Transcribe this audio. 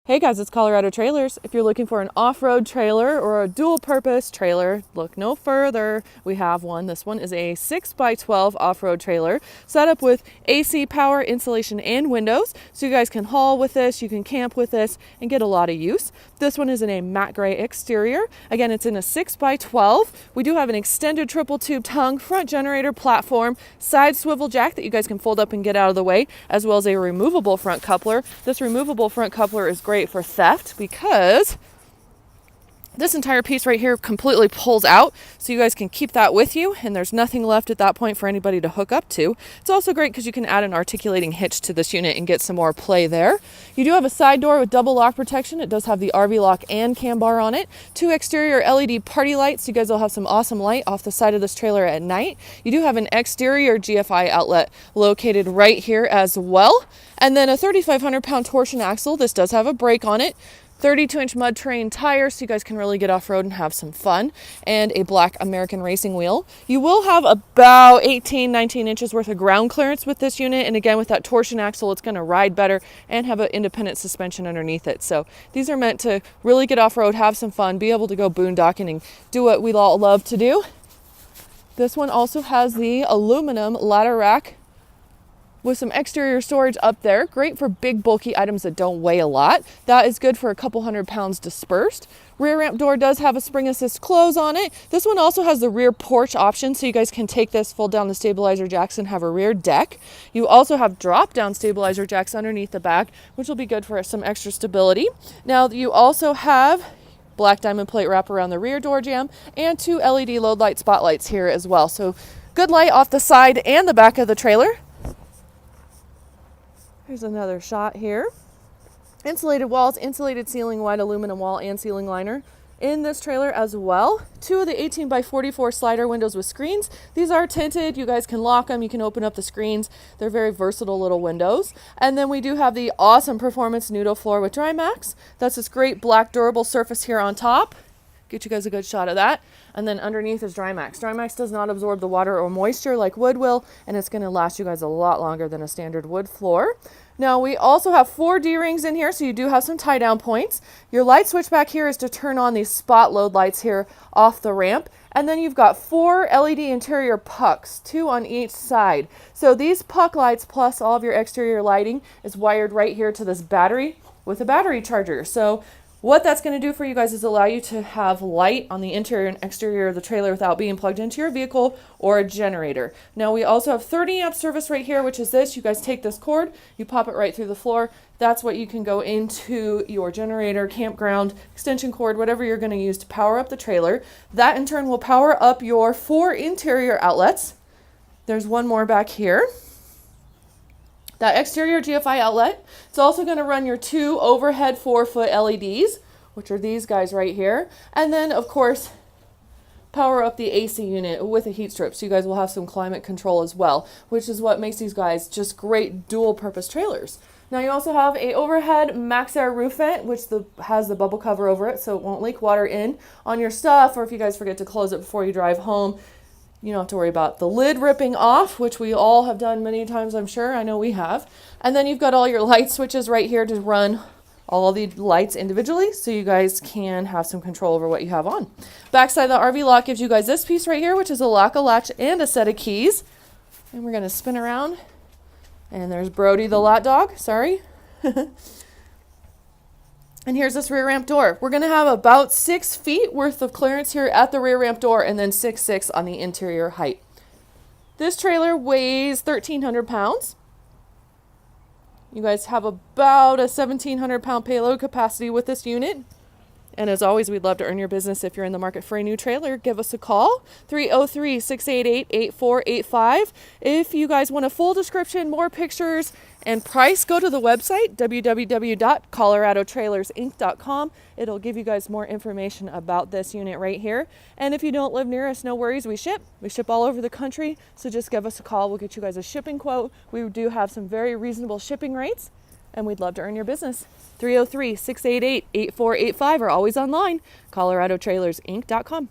Hey guys, it's Colorado Trailers. If you're looking for an off-road trailer or a dual-purpose trailer, look no further. We have one. This one is a 6x12 off-road trailer set up with AC power, insulation, and windows. So you guys can haul with this, you can camp with this, and get a lot of use. This one is in a matte gray exterior. Again, it's in a 6x12. We do have an extended triple tube tongue, front generator platform, side swivel jack that you guys can fold up and get out of the way, as well as a removable front coupler. This removable front coupler is great for theft because this entire piece right here completely pulls out, so you guys can keep that with you and there's nothing left at that point for anybody to hook up to. It's also great because you can add an articulating hitch to this unit and get some more play there. You do have a side door with double lock protection. It does have the RV lock and cam bar on it. 2 exterior LED party lights. You guys will have some awesome light off the side of this trailer at night. You do have an exterior GFI outlet located right here as well. And then a 3,500 pound torsion axle. This does have a brake on it. 32-inch mud terrain tires, so you guys can really get off-road and have some fun, and a black American racing wheel. You will have about 19 inches worth of ground clearance with this unit, and again, with that torsion axle, it's going to ride better and have an independent suspension underneath it. So these are meant to really get off-road, have some fun, be able to go boondocking and do what we all love to do. This one also has the aluminum ladder rack with some exterior storage up there. Great for big bulky items that don't weigh a lot. That is good for a couple 100 pounds dispersed. Rear ramp door does have a spring assist close on it. This one also has the rear porch option, so you guys can take this, fold down the stabilizer jacks and have a rear deck. You also have drop down stabilizer jacks underneath the back, which will be good for some extra stability. Now you also have black diamond plate wrap around the rear door jamb and 2 LED load light spotlights here as well. So good light off the side and the back of the trailer. Here's another shot here. Insulated walls, insulated ceiling, white aluminum wall and ceiling liner in this trailer as well. 2 of the 18x44 slider windows with screens. These are tinted. You guys can lock them. You can open up the screens. They're very versatile little windows. And then we do have the awesome performance Nudo floor with Maxx. That's this great black durable surface here on top. Get you guys a good shot of that. And then underneath is Maxx. Maxx does not absorb the water or moisture like wood will, and it's going to last you guys a lot longer than a standard wood floor. Now we also have 4 D-rings in here, so you do have some tie down points. Your light switch back here is to turn on these spot load lights here off the ramp. And then you've got 4 LED interior pucks, 2 on each side. So these puck lights plus all of your exterior lighting is wired right here to this battery with a battery charger. So what that's going to do for you guys is allow you to have light on the interior and exterior of the trailer without being plugged into your vehicle or a generator. Now we also have 30 amp service right here, which is this. You guys take this cord, you pop it right through the floor. That's what you can go into your generator, campground, extension cord, whatever you're going to use to power up the trailer. That in turn will power up your 4 interior outlets. There's one more back here. That exterior GFI outlet, it's also going to run your 2 overhead 4-foot LEDs, which are these guys right here. And then, of course, power up the AC unit with a heat strip, so you guys will have some climate control as well, which is what makes these guys just great dual-purpose trailers. Now you also have a overhead Maxx Air roof vent, which has the bubble cover over it, so it won't leak water in on your stuff, or if you guys forget to close it before you drive home, you don't have to worry about the lid ripping off, which we all have done many times, I'm sure. I know we have. And then you've got all your light switches right here to run all the lights individually, so you guys can have some control over what you have on. Backside of the RV lock gives you guys this piece right here, which is a lock, a latch, and a set of keys. And we're going to spin around. And there's Brody the lot dog. Sorry. And here's this rear ramp door. We're going to have about 6 feet worth of clearance here at the rear ramp door and then 6'6" on the interior height. This trailer weighs 1,300 pounds. You guys have about a 1,700 pound payload capacity with this unit. And as always, we'd love to earn your business. If you're in the market for a new trailer, give us a call, 303-688-8485. If you guys want a full description, more pictures, and price, go to the website, www.coloradotrailersinc.com. It'll give you guys more information about this unit right here. And if you don't live near us, no worries, we ship. We ship all over the country, so just give us a call. We'll get you guys a shipping quote. We do have some very reasonable shipping rates, and we'd love to earn your business. 303-688-8485 or always online, coloradotrailersinc.com.